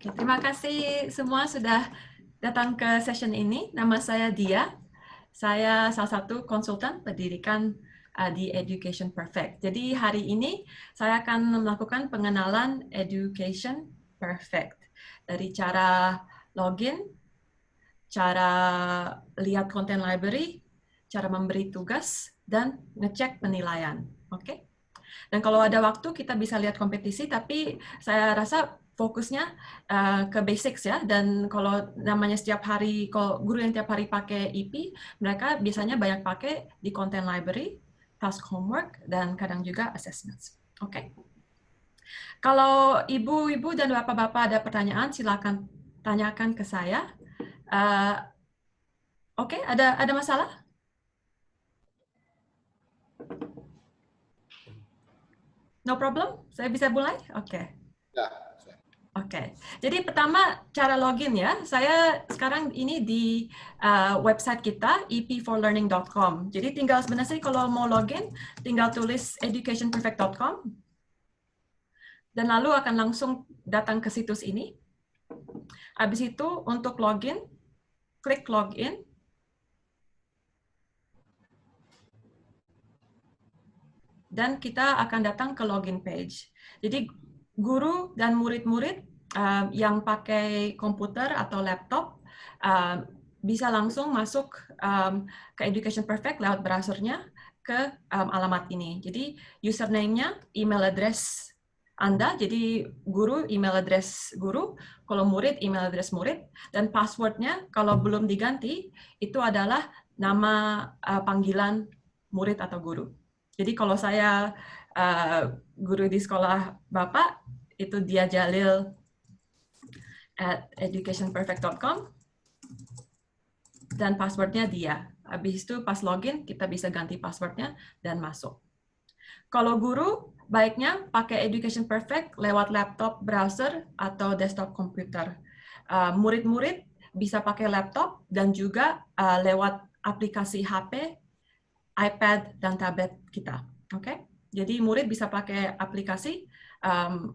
Terima kasih semua sudah datang ke session ini. Nama saya Dia. Saya salah satu konsultan pendidikan di Education Perfect. Jadi hari ini saya akan melakukan pengenalan Education Perfect. Dari cara login, cara lihat konten library, cara memberi tugas, dan ngecek penilaian. Oke? Dan kalau ada waktu kita bisa lihat kompetisi, tapi saya rasa fokusnya ke basics ya. Dan kalau namanya setiap hari, kalau guru yang tiap hari pakai EP, mereka biasanya banyak pakai di content library, task homework, dan kadang juga assessments. Oke. Kalau ibu-ibu dan bapak-bapak ada pertanyaan, silakan tanyakan ke saya. Oke, ada masalah? No problem? Saya bisa mulai? Oke. Ya, Oke, jadi pertama cara login ya. Saya sekarang ini di website kita ep4learning.com. Jadi tinggal sebenarnya kalau mau login, tinggal tulis educationperfect.com dan lalu akan langsung datang ke situs ini. Habis itu untuk login, klik login. Dan kita akan datang ke login page. Jadi guru dan murid-murid yang pakai komputer atau laptop bisa langsung masuk ke Education Perfect lewat browsernya ke alamat ini. Jadi username-nya email address Anda, jadi guru email address guru, kalau murid email address murid, dan passwordnya kalau belum diganti itu adalah nama panggilan murid atau guru. Jadi kalau saya guru di sekolah Bapak, itu Dia Jalil at educationperfect.com dan passwordnya Dia. Habis itu pas login, kita bisa ganti passwordnya dan masuk. Kalau guru, baiknya pakai Education Perfect lewat laptop, browser, atau desktop komputer. Murid-murid bisa pakai laptop dan juga lewat aplikasi HP, iPad, dan tablet kita. Oke? Jadi murid bisa pakai aplikasi,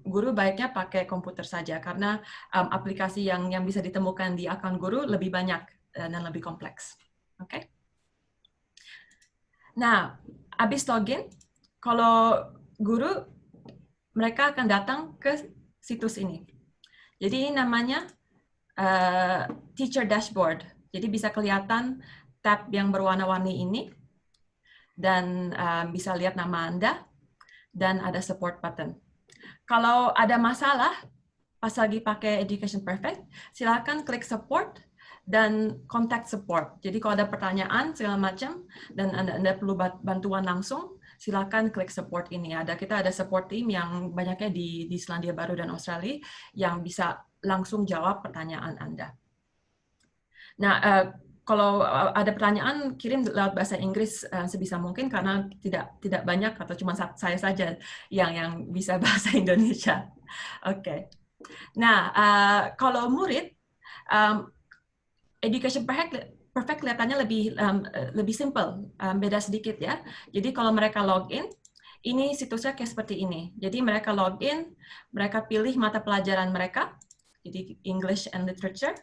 guru baiknya pakai komputer saja karena aplikasi yang bisa ditemukan di akun guru lebih banyak dan lebih kompleks. Oke? Nah, habis login, kalau guru mereka akan datang ke situs ini. Jadi ini namanya Teacher Dashboard. Jadi bisa kelihatan tab yang berwarna-warni ini dan bisa lihat nama Anda dan ada support button. Kalau ada masalah pas lagi pakai Education Perfect, silakan klik support dan contact support. Jadi kalau ada pertanyaan segala macam dan Anda perlu bantuan langsung, silakan klik support ini. Kita ada support team yang banyaknya di Selandia Baru dan Australia yang bisa langsung jawab pertanyaan Anda. Nah, kalau ada pertanyaan, kirim lewat bahasa Inggris sebisa mungkin karena tidak banyak atau cuma saya saja yang bisa bahasa Indonesia. Oke. Nah, kalau murid, Education Perfect kelihatannya lebih simple, beda sedikit ya. Jadi kalau mereka login, ini situsnya kayak seperti ini. Jadi mereka login, mereka pilih mata pelajaran mereka, jadi English and Literature,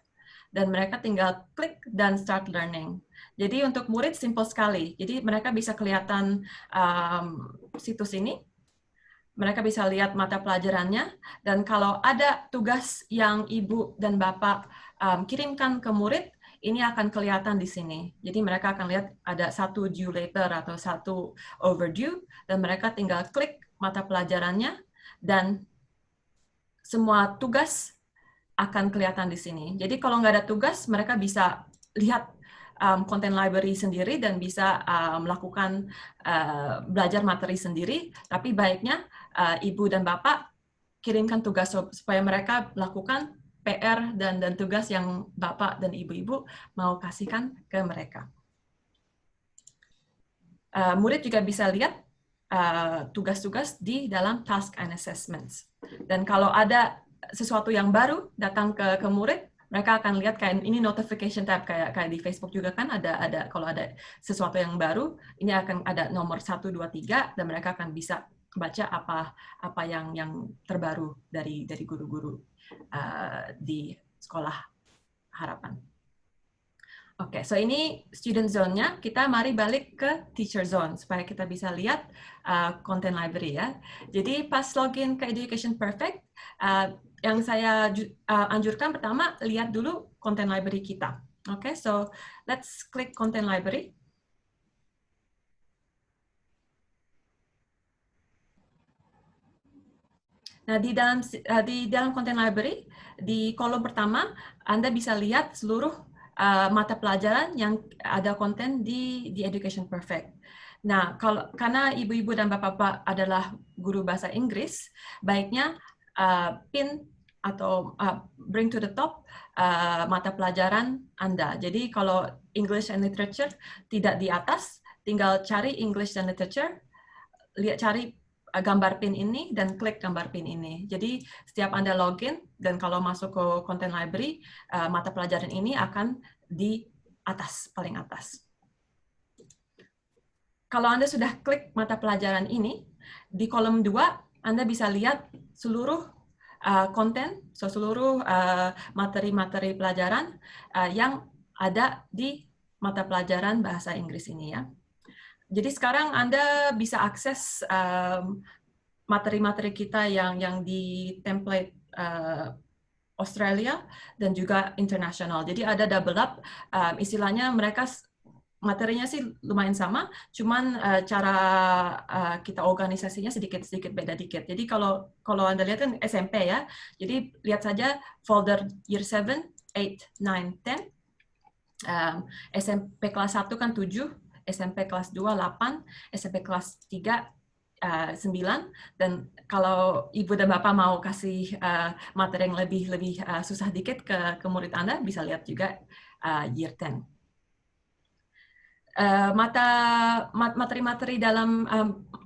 dan mereka tinggal klik dan start learning. Jadi untuk murid simple sekali. Jadi mereka bisa kelihatan situs ini, mereka bisa lihat mata pelajarannya, dan kalau ada tugas yang ibu dan bapak kirimkan ke murid, ini akan kelihatan di sini. Jadi mereka akan lihat ada satu due later atau satu overdue, dan mereka tinggal klik mata pelajarannya, dan semua tugas akan kelihatan di sini. Jadi kalau nggak ada tugas, mereka bisa lihat content library sendiri dan bisa melakukan belajar materi sendiri. Tapi baiknya ibu dan bapak kirimkan tugas supaya mereka lakukan PR dan tugas yang bapak dan ibu-ibu mau kasihkan ke mereka. Murid juga bisa lihat tugas-tugas di dalam task and assessments. Dan kalau ada sesuatu yang baru datang ke murid, mereka akan lihat kayak ini notification tab kayak di Facebook juga kan ada kalau ada sesuatu yang baru, ini akan ada nomor 1, 2, 3 dan mereka akan bisa baca apa yang terbaru dari guru-guru di sekolah harapan. Oke, so ini student zone-nya. Kita mari balik ke teacher zone supaya kita bisa lihat content library ya. Jadi pas login ke Education Perfect, yang saya anjurkan pertama lihat dulu content library kita. Oke, so let's click content library. Nah, di dalam content library, di kolom pertama, Anda bisa lihat seluruh mata pelajaran yang ada konten di Education Perfect. Nah, karena ibu-ibu dan bapak-bapak adalah guru bahasa Inggris, baiknya pin atau bring to the top mata pelajaran Anda. Jadi kalau English and Literature tidak di atas, tinggal cari English and Literature, cari gambar pin ini dan klik gambar pin ini. Jadi setiap Anda login dan kalau masuk ke content library, mata pelajaran ini akan di atas, paling atas. Kalau Anda sudah klik mata pelajaran ini, di kolom 2 Anda bisa lihat seluruh konten, seluruh materi-materi pelajaran yang ada di mata pelajaran bahasa Inggris ini ya. Jadi sekarang Anda bisa akses materi-materi kita yang di template Australia dan juga internasional. Jadi ada double up, istilahnya mereka materinya sih lumayan sama, cuman cara kita organisasinya sedikit-sedikit beda dikit. Jadi kalau Anda lihat kan SMP ya, jadi lihat saja folder Year 7, 8, 9, 10, SMP kelas 1 kan 7, SMP kelas 2, 8, SMP kelas 3, 9, dan kalau Ibu dan Bapak mau kasih materi yang lebih susah dikit ke murid Anda, bisa lihat juga Year 10. Materi-materi dalam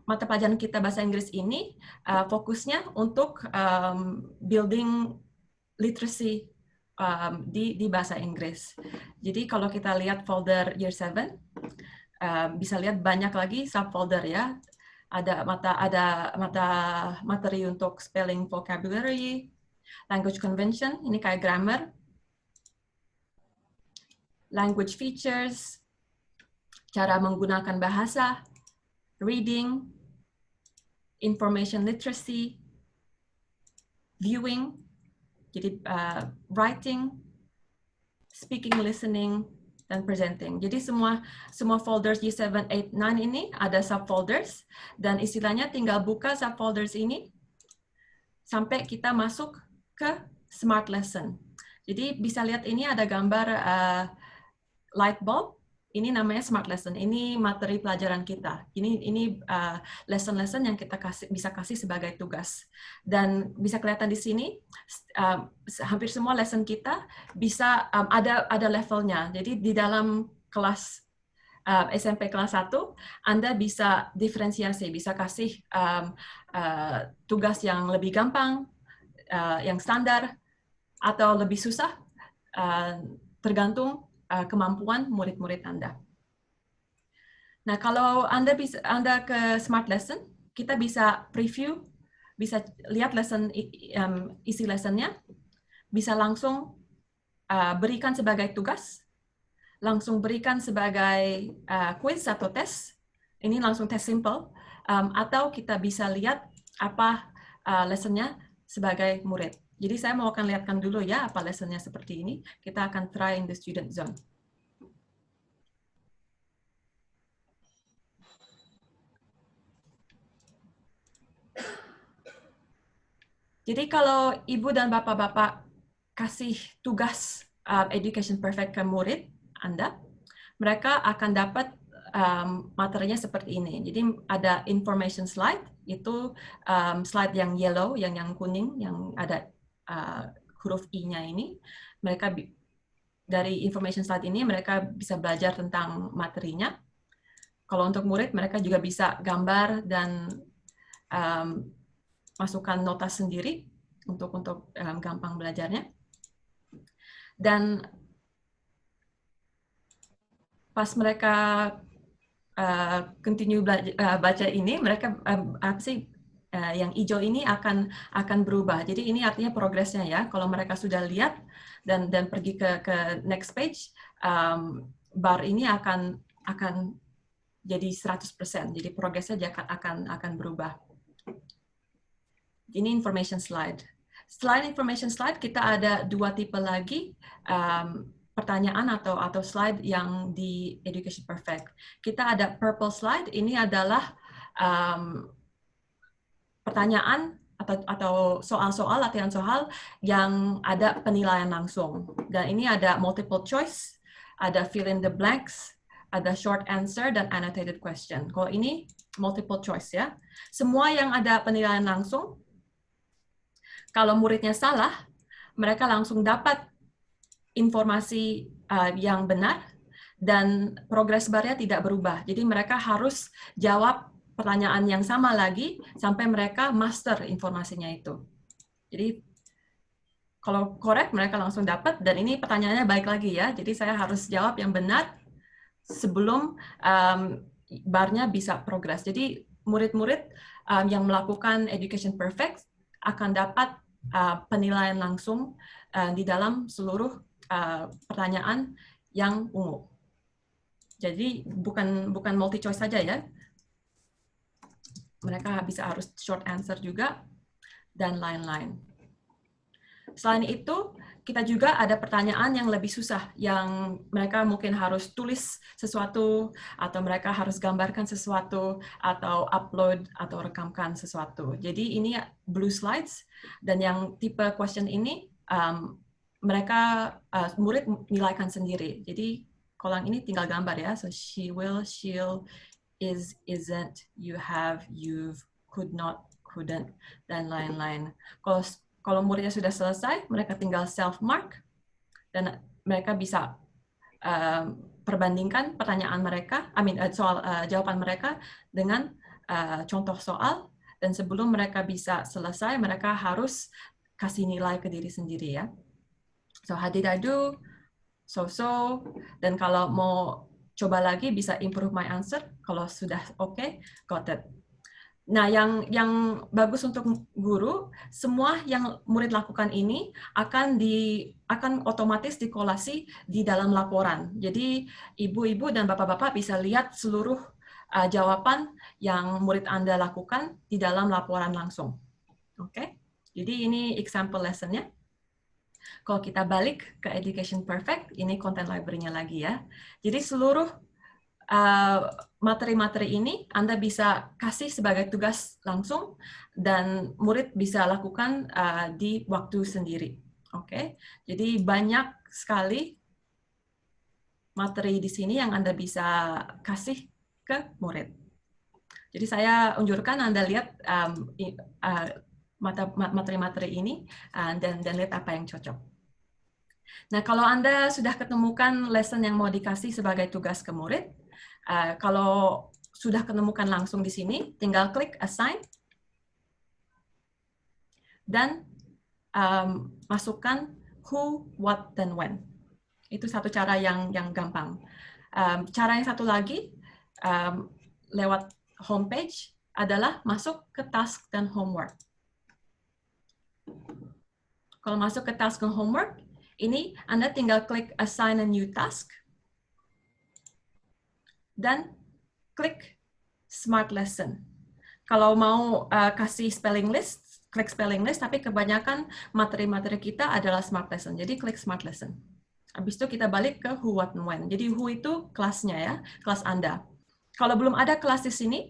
mata pelajaran kita bahasa Inggris ini fokusnya untuk building literacy di bahasa Inggris. Jadi kalau kita lihat folder Year 7, bisa lihat banyak lagi subfolder ya. Ada materi untuk spelling vocabulary, language convention, ini kayak grammar, language features, cara menggunakan bahasa, reading, information literacy, viewing, jadi writing, speaking, listening, dan presenting. Jadi semua folders G7, 8, 9 ini ada subfolders, dan istilahnya tinggal buka subfolders ini sampai kita masuk ke Smart Lesson. Jadi bisa lihat ini ada gambar light bulb, ini namanya Smart Lesson. Ini materi pelajaran kita. Ini lesson-lesson yang kita bisa kasih sebagai tugas. Dan bisa kelihatan di sini, hampir semua lesson kita bisa ada levelnya. Jadi di dalam kelas SMP kelas 1, Anda bisa diferensiasi, bisa kasih tugas yang lebih gampang, yang standar, atau lebih susah, tergantung kemampuan murid-murid Anda. Nah, kalau Anda ke Smart Lesson, kita bisa preview, bisa lihat lesson isi lessonnya, bisa langsung berikan sebagai tugas, langsung berikan sebagai quiz atau tes, ini langsung tes simple, atau kita bisa lihat apa lessonnya sebagai murid. Jadi saya mau akan lihatkan dulu ya apa lessonnya seperti ini. Kita akan try in the student zone. Jadi kalau Ibu dan Bapak-Bapak kasih tugas Education Perfect ke murid Anda, mereka akan dapat materinya seperti ini. Jadi ada information slide, itu slide yang yellow, yang kuning, yang ada huruf I-nya ini. Mereka dari information slide ini mereka bisa belajar tentang materinya. Kalau untuk murid, mereka juga bisa gambar dan masukkan nota sendiri untuk gampang belajarnya. Dan pas mereka continue baca ini, mereka yang hijau ini akan berubah. Jadi ini artinya progresnya ya. Kalau mereka sudah lihat dan pergi ke next page, bar ini akan jadi 100%. Jadi progresnya akan berubah. Ini information slide. Selain information slide, kita ada 2 tipe lagi pertanyaan atau slide yang di Education Perfect. Kita ada purple slide. Ini adalah pertanyaan atau soal-soal, latihan soal yang ada penilaian langsung. Dan ini ada multiple choice, ada fill in the blanks, ada short answer, dan annotated question. Kalau ini multiple choice ya. Semua yang ada penilaian langsung, kalau muridnya salah, mereka langsung dapat informasi yang benar dan progres barnya tidak berubah. Jadi mereka harus jawab pertanyaan yang sama lagi sampai mereka master informasinya itu. Jadi kalau correct mereka langsung dapat, dan ini pertanyaannya baik lagi ya. Jadi saya harus jawab yang benar sebelum barnya bisa progres. Jadi murid-murid yang melakukan Education Perfect akan dapat penilaian langsung di dalam seluruh pertanyaan yang ungu. Jadi bukan multi choice saja ya. Mereka harus short answer juga dan lain-lain. Selain itu, kita juga ada pertanyaan yang lebih susah, yang mereka mungkin harus tulis sesuatu, atau mereka harus gambarkan sesuatu, atau upload, atau rekamkan sesuatu. Jadi ini blue slides, dan yang tipe question ini, murid nilaikan sendiri. Jadi kalau yang ini tinggal gambar ya, so she will, she'll, is, isn't, you have, you've, could not, couldn't, dan lain-lain. Kalau muridnya sudah selesai, mereka tinggal self-mark, dan mereka bisa perbandingkan pertanyaan mereka, jawaban mereka dengan contoh soal, dan sebelum mereka bisa selesai, mereka harus kasih nilai ke diri sendiri ya. So, how did I do? So-so. Dan kalau mau coba lagi, bisa improve my answer. Kalau sudah oke, got it. Nah, yang bagus untuk guru, semua yang murid lakukan ini akan otomatis dikolasi di dalam laporan. Jadi, ibu-ibu dan bapak-bapak bisa lihat seluruh jawaban yang murid Anda lakukan di dalam laporan langsung. Oke? Jadi, ini example lesson-nya. Kalau kita balik ke Education Perfect, ini content library-nya lagi ya. Jadi, seluruh materi-materi ini Anda bisa kasih sebagai tugas langsung, dan murid bisa lakukan di waktu sendiri. Oke, jadi banyak sekali materi di sini yang Anda bisa kasih ke murid. Jadi saya unjurkan Anda lihat materi-materi ini dan lihat apa yang cocok. Nah, kalau Anda sudah ketemukan lesson yang mau dikasih sebagai tugas ke murid, kalau sudah ketemukan langsung di sini, tinggal klik assign dan masukkan who, what, dan when. Itu satu cara yang gampang. Cara yang satu lagi lewat homepage adalah masuk ke task dan homework. Kalau masuk ke task dan homework, ini Anda tinggal klik assign a new task dan klik Smart Lesson. Kalau mau kasih spelling list, klik spelling list, tapi kebanyakan materi-materi kita adalah Smart Lesson. Jadi klik Smart Lesson. Habis itu kita balik ke who, what, and when. Jadi who itu kelasnya ya, kelas Anda. Kalau belum ada kelas di sini,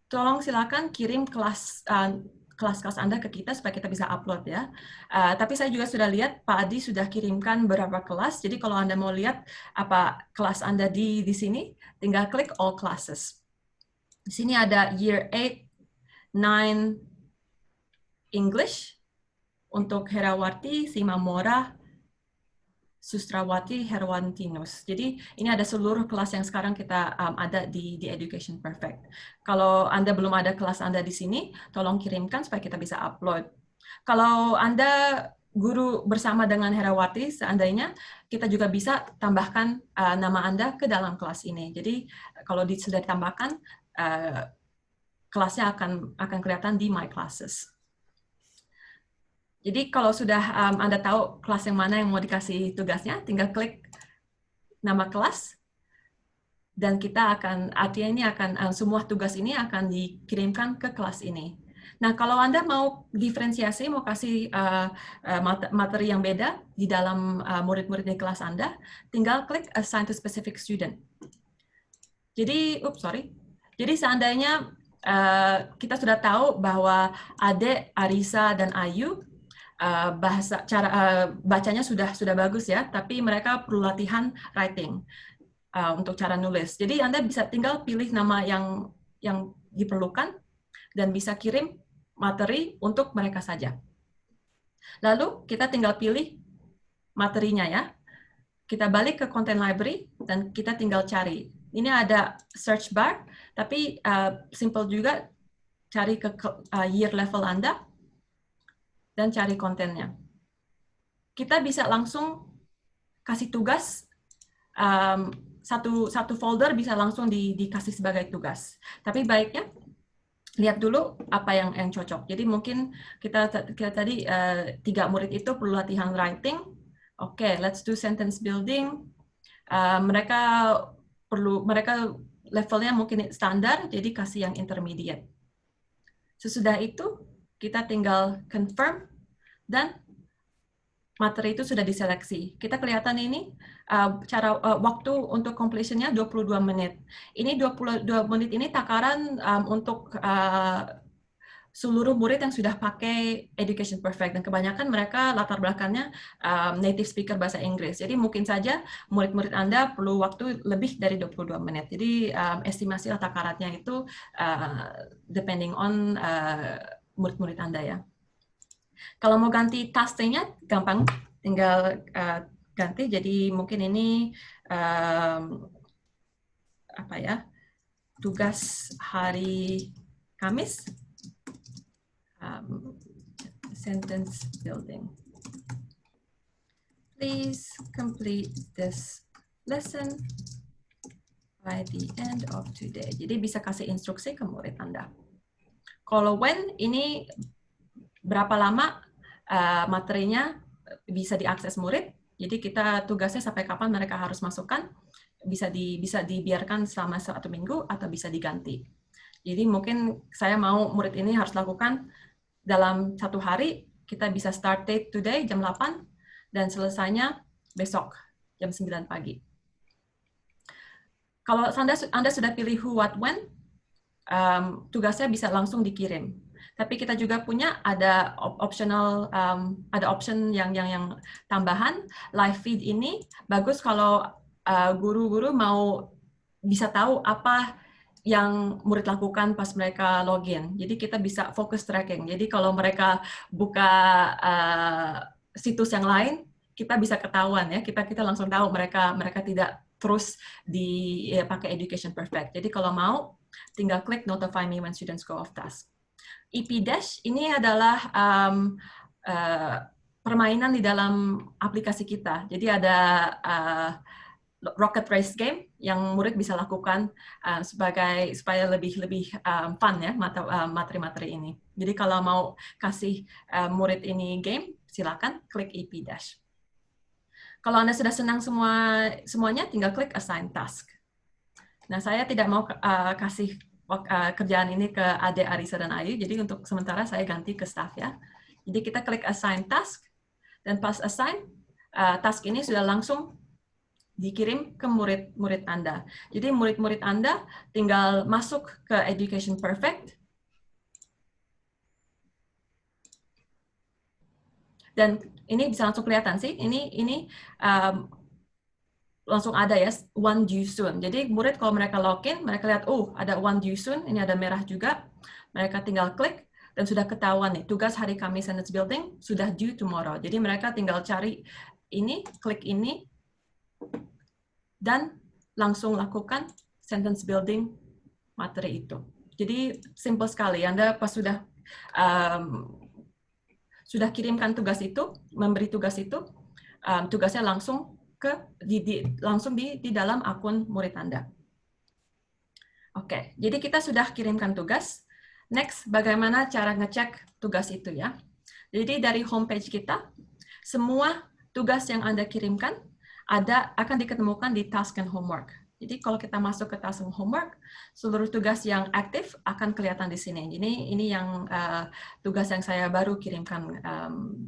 tolong silakan kirim kelas-kelas Anda ke kita supaya kita bisa upload ya. Tapi saya juga sudah lihat Pak Adi sudah kirimkan beberapa kelas. Jadi kalau Anda mau lihat apa kelas Anda di sini, tinggal klik all classes. Di sini ada year 8, 9 English untuk Herawati, Simamora, Sustrawati, Herwantinus. Jadi ini ada seluruh kelas yang sekarang kita ada di Education Perfect. Kalau Anda belum ada kelas Anda di sini, tolong kirimkan supaya kita bisa upload. Kalau Anda guru bersama dengan Herawati, seandainya kita juga bisa tambahkan nama Anda ke dalam kelas ini. Jadi kalau sudah ditambahkan, kelasnya akan kelihatan di My Classes. Jadi kalau sudah Anda tahu kelas yang mana yang mau dikasih tugasnya, tinggal klik nama kelas, dan kita artinya ini semua tugas ini akan dikirimkan ke kelas ini. Nah, kalau Anda mau diferensiasi, mau kasih materi yang beda di dalam murid-murid di kelas Anda, tinggal klik Assign to Specific Student. Jadi, Jadi seandainya kita sudah tahu bahwa Ade, Arisa, dan Ayu bacanya sudah bagus ya, tapi mereka perlu latihan writing untuk cara nulis. Jadi Anda bisa tinggal pilih nama yang diperlukan dan bisa kirim materi untuk mereka saja. Lalu kita tinggal pilih materinya ya. Kita balik ke Content Library dan kita tinggal cari. Ini ada search bar, tapi simple juga, cari ke year level Anda dan cari kontennya. Kita bisa langsung kasih tugas, satu folder bisa langsung dikasih sebagai tugas. Tapi baiknya lihat dulu apa yang cocok. Jadi mungkin kita tadi 3 murid itu perlu latihan writing. Oke, let's do sentence building. Mereka levelnya mungkin standar, jadi kasih yang intermediate. Sesudah itu kita tinggal confirm dan materi itu sudah diseleksi. Kita kelihatan ini waktu untuk completion-nya 22 menit. Ini 22 menit ini takaran untuk seluruh murid yang sudah pakai Education Perfect, dan kebanyakan mereka latar belakangnya native speaker bahasa Inggris. Jadi mungkin saja murid-murid Anda perlu waktu lebih dari 22 menit. Jadi estimasi takarannya itu depending on murid-murid Anda ya. Kalau mau ganti task-nya gampang, tinggal ganti. Jadi mungkin ini tugas hari Kamis, sentence building. Please complete this lesson by the end of today. Jadi bisa kasih instruksi ke murid Anda. Kalau when, ini berapa lama materinya bisa diakses murid. Jadi kita tugasnya sampai kapan mereka harus masukkan, bisa dibiarkan selama 1 minggu atau bisa diganti. Jadi mungkin saya mau murid ini harus lakukan dalam 1 hari, kita bisa start date today jam 8 dan selesainya besok jam 9 pagi. Kalau Anda sudah pilih who, what, when, tugasnya bisa langsung dikirim. Tapi kita juga punya ada optional, ada option yang tambahan. Live feed ini bagus kalau guru-guru mau bisa tahu apa yang murid lakukan pas mereka login. Jadi kita bisa focus tracking. Jadi kalau mereka buka situs yang lain, kita bisa ketahuan ya. Kita langsung tahu mereka tidak terus pakai Education Perfect. Jadi kalau mau, tinggal klik Notify Me when students go off task. EP Dash ini adalah permainan di dalam aplikasi kita. Jadi ada rocket race game yang murid bisa lakukan supaya lebih fun ya materi-materi ini. Jadi kalau mau kasih murid ini game, silakan klik EP Dash. Kalau Anda sudah senang semuanya, tinggal klik Assign Task. Nah, saya tidak mau kasih kerjaan ini ke Ade, Arisa, dan Ayu, jadi untuk sementara saya ganti ke staff ya. Jadi kita klik Assign Task, dan pas Assign, task ini sudah langsung dikirim ke murid-murid Anda. Jadi murid-murid Anda tinggal masuk ke Education Perfect, dan ini bisa langsung kelihatan sih, ini langsung ada ya, one due soon. Jadi murid kalau mereka login, mereka lihat, oh ada one due soon, ini ada merah juga. Mereka tinggal klik, dan sudah ketahuan nih, tugas hari Kamis sentence building sudah due tomorrow. Jadi mereka tinggal cari ini, klik ini, dan langsung lakukan sentence building materi itu. Jadi simple sekali, Anda pas sudah kirimkan tugas itu, memberi tugas itu, tugasnya langsung di dalam akun murid Anda. Oke, jadi kita sudah kirimkan tugas. Next, bagaimana cara ngecek tugas itu ya. Jadi dari homepage kita, semua tugas yang Anda kirimkan akan diketemukan di task and homework. Jadi kalau kita masuk ke task and homework, seluruh tugas yang aktif akan kelihatan di sini. Jadi ini yang tugas yang saya baru kirimkan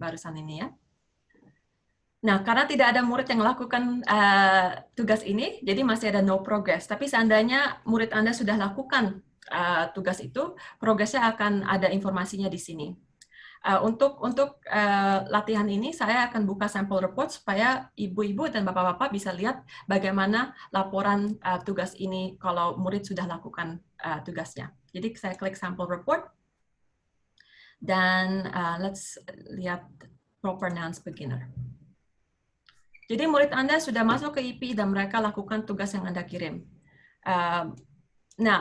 barusan ini ya. Nah, karena tidak ada murid yang melakukan tugas ini, jadi masih ada no progress. Tapi seandainya murid Anda sudah lakukan tugas itu, progresnya akan ada informasinya di sini. Untuk latihan ini, saya akan buka sampel report supaya ibu-ibu dan bapak-bapak bisa lihat bagaimana laporan tugas ini kalau murid sudah lakukan tugasnya. Jadi saya klik sampel report, dan let's lihat proper nouns beginner. Jadi murid Anda sudah masuk ke IP dan mereka lakukan tugas yang Anda kirim. Nah,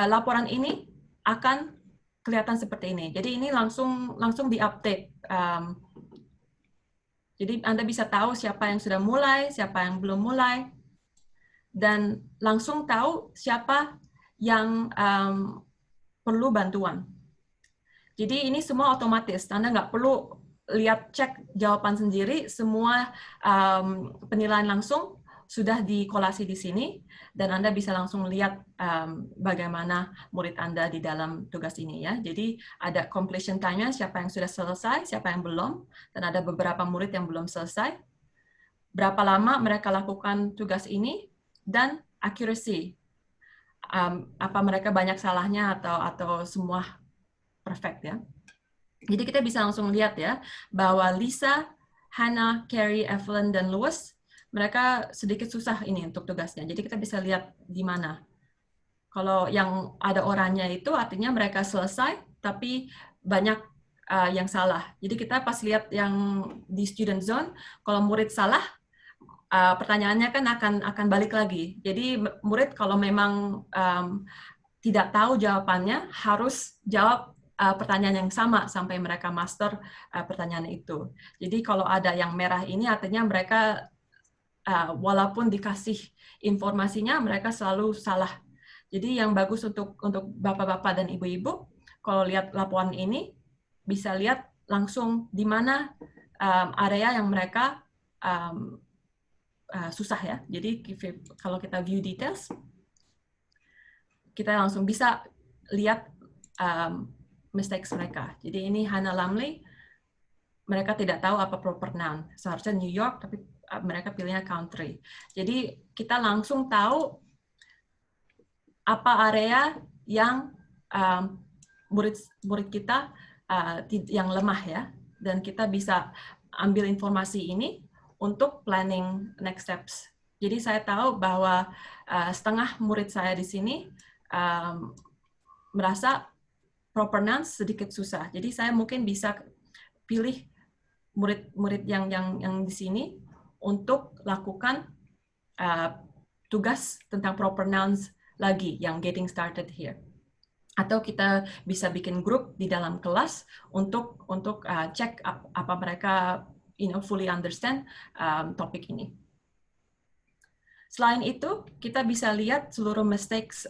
laporan ini akan kelihatan seperti ini. Jadi ini langsung di-update. Jadi Anda bisa tahu siapa yang sudah mulai, siapa yang belum mulai, dan langsung tahu siapa yang perlu bantuan. Jadi ini semua otomatis. Anda nggak perlu lihat cek jawaban sendiri, semua penilaian langsung sudah dikolasi di sini, dan Anda bisa langsung lihat bagaimana murid Anda di dalam tugas ini ya. Jadi ada completion time-nya, siapa yang sudah selesai, siapa yang belum, dan ada beberapa murid yang belum selesai. Berapa lama mereka lakukan tugas ini, dan accuracy. Apa mereka banyak salahnya atau semua perfect ya. Jadi kita bisa langsung lihat ya, bahwa Lisa, Hannah, Carrie, Evelyn, dan Louis, mereka sedikit susah ini untuk tugasnya. Jadi kita bisa lihat di mana. Kalau yang ada orangnya itu artinya mereka selesai, tapi banyak yang salah. Jadi kita pas lihat yang di student zone, kalau murid salah, pertanyaannya kan akan balik lagi. Jadi murid kalau memang tidak tahu jawabannya, harus jawab pertanyaan yang sama sampai mereka master pertanyaan itu. Jadi kalau ada yang merah ini artinya mereka walaupun dikasih informasinya mereka selalu salah. Jadi yang bagus untuk bapak-bapak dan ibu-ibu kalau lihat laporan ini bisa lihat langsung di mana area yang mereka susah ya. Jadi kalau kita view details kita langsung bisa lihat mistakes mereka. Jadi ini Hannah Lamley, mereka tidak tahu apa proper noun. Seharusnya New York, tapi mereka pilihnya country. Jadi kita langsung tahu apa area yang murid kita yang lemah ya. Dan kita bisa ambil informasi ini untuk planning next steps. Jadi saya tahu bahwa setengah murid saya di sini merasa proper nouns sedikit susah. Jadi saya mungkin bisa pilih murid-murid yang di sini untuk lakukan tugas tentang proper nouns lagi yang getting started here. Atau kita bisa bikin grup di dalam kelas untuk cek apa mereka fully understand topik ini. Selain itu, kita bisa lihat seluruh mistakes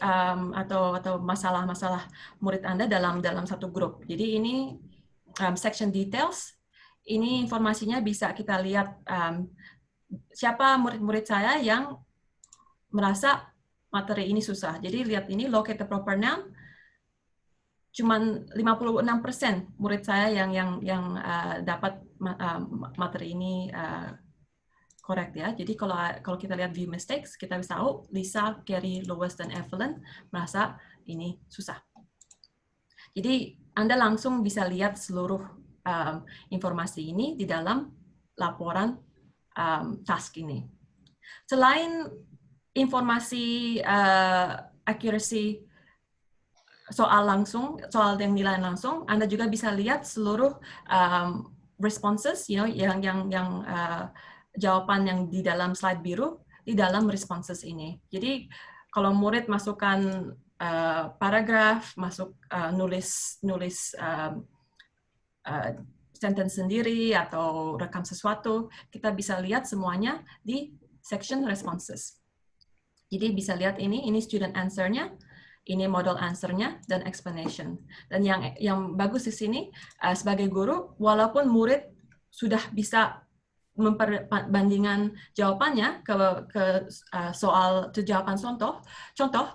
atau masalah-masalah murid Anda dalam satu grup. Jadi ini section details. Ini informasinya bisa kita lihat siapa murid-murid saya yang merasa materi ini susah. Jadi lihat ini locate the proper noun. Cuman 56% murid saya yang dapat materi ini correct ya. Jadi kalau kita lihat view mistakes, kita bisa tahu Lisa, Carrie, Louis, dan Evelyn merasa ini susah. Jadi Anda langsung bisa lihat seluruh informasi ini di dalam laporan task ini. Selain informasi accuracy soal yang nilai langsung, Anda juga bisa lihat seluruh responses, yang jawaban yang di dalam slide biru di dalam responses ini. Jadi kalau murid masukkan paragraf, nulis sentence sendiri atau rekam sesuatu, kita bisa lihat semuanya di section responses. Jadi bisa lihat ini student answer-nya, ini model answer-nya dan explanation. Dan yang bagus di sini sebagai guru, walaupun murid sudah bisa memperbandingkan jawabannya ke soal jawaban contoh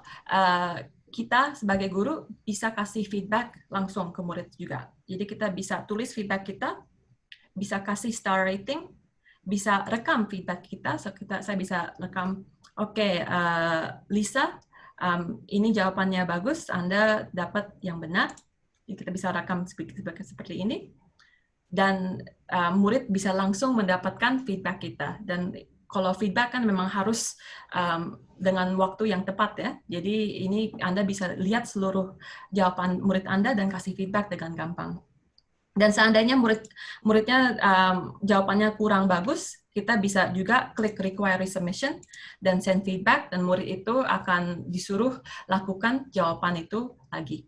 kita sebagai guru bisa kasih feedback langsung ke murid juga. Jadi kita bisa tulis feedback kita, bisa kasih star rating, bisa rekam feedback kita. Saya bisa rekam, oke, Lisa, ini jawabannya bagus, Anda dapat yang benar. Jadi kita bisa rekam seperti ini. Dan murid bisa langsung mendapatkan feedback kita. Dan kalau feedback kan memang harus dengan waktu yang tepat ya. Jadi ini Anda bisa lihat seluruh jawaban murid Anda dan kasih feedback dengan gampang. Dan seandainya muridnya jawabannya kurang bagus, kita bisa juga klik require resubmission dan send feedback, dan murid itu akan disuruh lakukan jawaban itu lagi.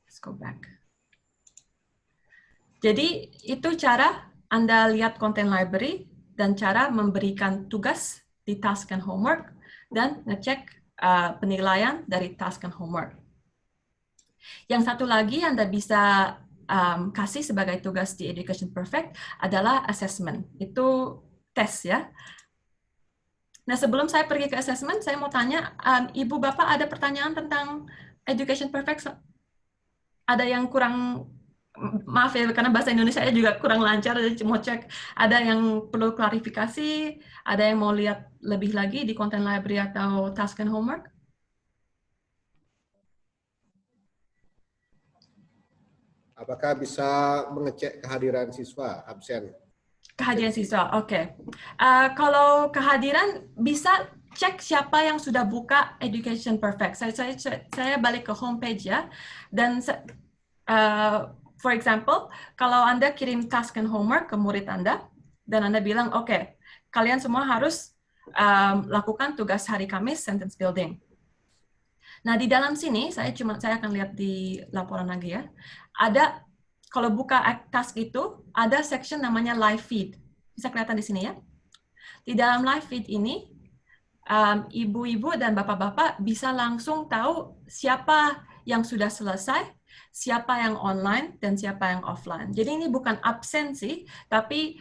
Let's go back. Jadi itu cara Anda lihat content library dan cara memberikan tugas di task and homework dan ngecek penilaian dari task and homework. Yang satu lagi Anda bisa kasih sebagai tugas di Education Perfect adalah assessment. Itu tes ya. Nah, sebelum saya pergi ke assessment, saya mau tanya, Ibu Bapak ada pertanyaan tentang Education Perfect? Ada yang kurang, maaf ya, karena bahasa Indonesia juga kurang lancar, jadi mau cek ada yang perlu klarifikasi, ada yang mau lihat lebih lagi di content library atau task and homework? Apakah bisa mengecek kehadiran siswa absen? Kehadiran siswa, oke. Kalau kehadiran, bisa cek siapa yang sudah buka Education Perfect. Saya balik ke homepage ya, dan for example, kalau Anda kirim task and homework ke murid Anda, dan Anda bilang, oke, kalian semua harus lakukan tugas hari Kamis sentence building. Nah, di dalam sini, saya akan lihat di laporan lagi ya, ada, kalau buka task itu, ada section namanya live feed. Bisa kelihatan di sini ya. Di dalam live feed ini, ibu-ibu dan bapak-bapak bisa langsung tahu siapa yang sudah selesai, siapa yang online, dan siapa yang offline. Jadi ini bukan absen sih, tapi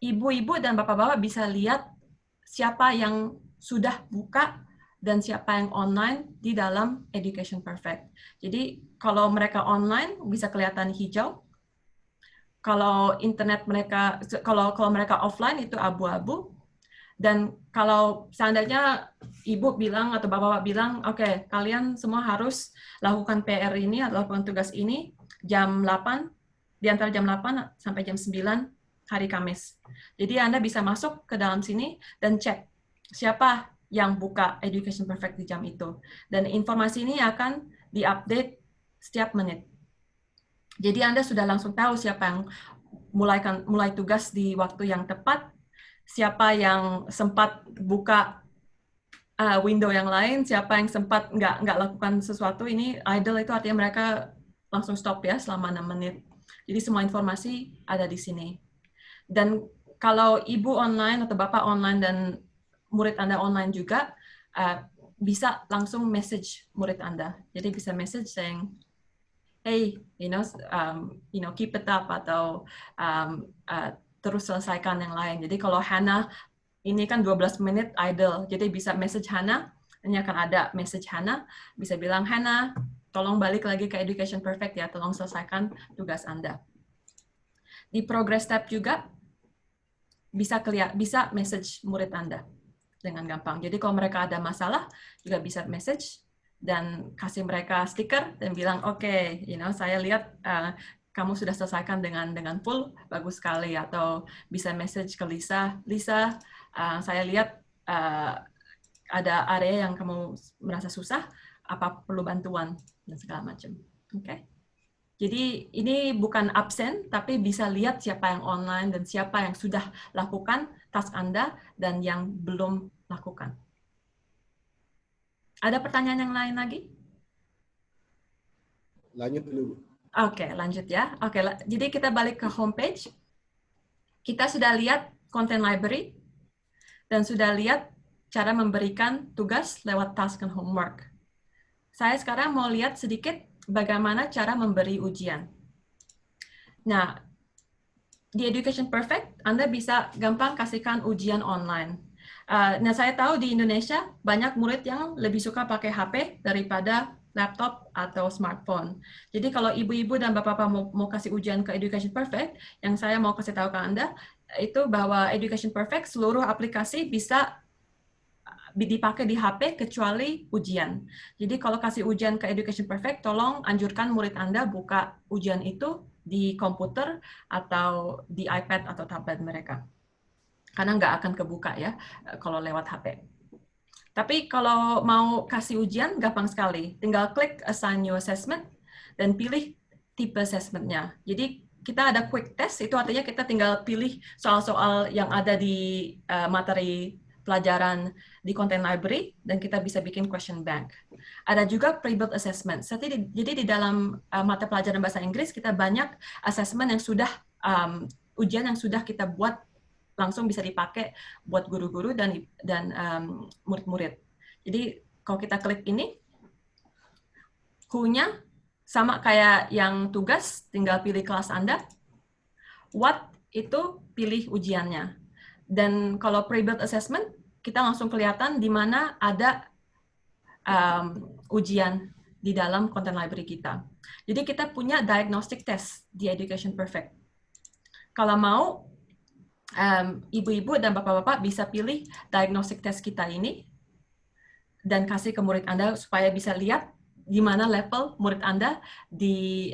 ibu-ibu dan bapak-bapak bisa lihat siapa yang sudah buka dan siapa yang online di dalam Education Perfect. Jadi kalau mereka online bisa kelihatan hijau. Kalau internet mereka, kalau mereka offline itu abu-abu. Dan kalau seandainya ibu bilang atau bapak-bapak bilang, oke, kalian semua harus lakukan PR ini atau lakukan tugas ini jam 8, di antara jam 8 sampai jam 9 hari Kamis. Jadi Anda bisa masuk ke dalam sini dan cek siapa yang buka Education Perfect di jam itu. Dan informasi ini akan diupdate setiap menit. Jadi Anda sudah langsung tahu siapa yang mulai tugas di waktu yang tepat, siapa yang sempat buka window yang lain, siapa yang sempat nggak lakukan sesuatu. Ini idle itu artinya mereka langsung stop ya selama 6 menit. Jadi semua informasi ada di sini. Dan kalau ibu online atau bapak online dan murid Anda online juga, bisa langsung message murid Anda. Jadi bisa message saying, hey, keep it up, atau terus selesaikan yang lain. Jadi kalau Hannah, ini kan 12 menit idle, jadi bisa message Hannah, ini akan ada message Hannah, bisa bilang, Hannah, tolong balik lagi ke Education Perfect ya, tolong selesaikan tugas Anda. Di progress tab juga, bisa message murid Anda dengan gampang. Jadi kalau mereka ada masalah, juga bisa message, dan kasih mereka stiker dan bilang, oke, saya lihat kamu sudah selesaikan dengan full, bagus sekali. Atau bisa message ke Lisa, saya lihat ada area yang kamu merasa susah, apa perlu bantuan, dan segala macam. Oke. Jadi ini bukan absen, tapi bisa lihat siapa yang online dan siapa yang sudah lakukan task Anda dan yang belum lakukan. Ada pertanyaan yang lain lagi? Lanjut dulu. Oke, lanjut ya. Oke, jadi kita balik ke homepage. Kita sudah lihat content library dan sudah lihat cara memberikan tugas lewat task and homework. Saya sekarang mau lihat sedikit bagaimana cara memberi ujian. Nah, di Education Perfect, Anda bisa gampang kasihkan ujian online. Nah, saya tahu di Indonesia banyak murid yang lebih suka pakai HP daripada laptop atau smartphone. Jadi kalau ibu-ibu dan bapak-bapak mau kasih ujian ke Education Perfect, yang saya mau kasih tahu ke Anda, itu bahwa Education Perfect seluruh aplikasi bisa dipakai di HP kecuali ujian. Jadi kalau kasih ujian ke Education Perfect, tolong anjurkan murid Anda buka ujian itu di komputer atau di iPad atau tablet mereka. Karena nggak akan kebuka ya kalau lewat HP. Tapi kalau mau kasih ujian, gampang sekali. Tinggal klik Assign New Assessment dan pilih tipe assessment-nya. Jadi kita ada quick test, itu artinya kita tinggal pilih soal-soal yang ada di materi pelajaran di content library, dan kita bisa bikin question bank. Ada juga pre-built assessment. Jadi di dalam mata pelajaran bahasa Inggris, kita banyak assessment yang sudah, ujian yang sudah kita buat langsung bisa dipakai buat guru-guru dan murid-murid. Jadi kalau kita klik ini, who-nya sama kayak yang tugas, tinggal pilih kelas Anda. What itu pilih ujiannya. Dan kalau pre-built assessment, kita langsung kelihatan di mana ada ujian di dalam content library kita. Jadi kita punya diagnostic test di Education Perfect. Kalau mau, ibu-ibu dan bapak-bapak bisa pilih diagnostic test kita ini dan kasih ke murid Anda supaya bisa lihat di mana level murid Anda di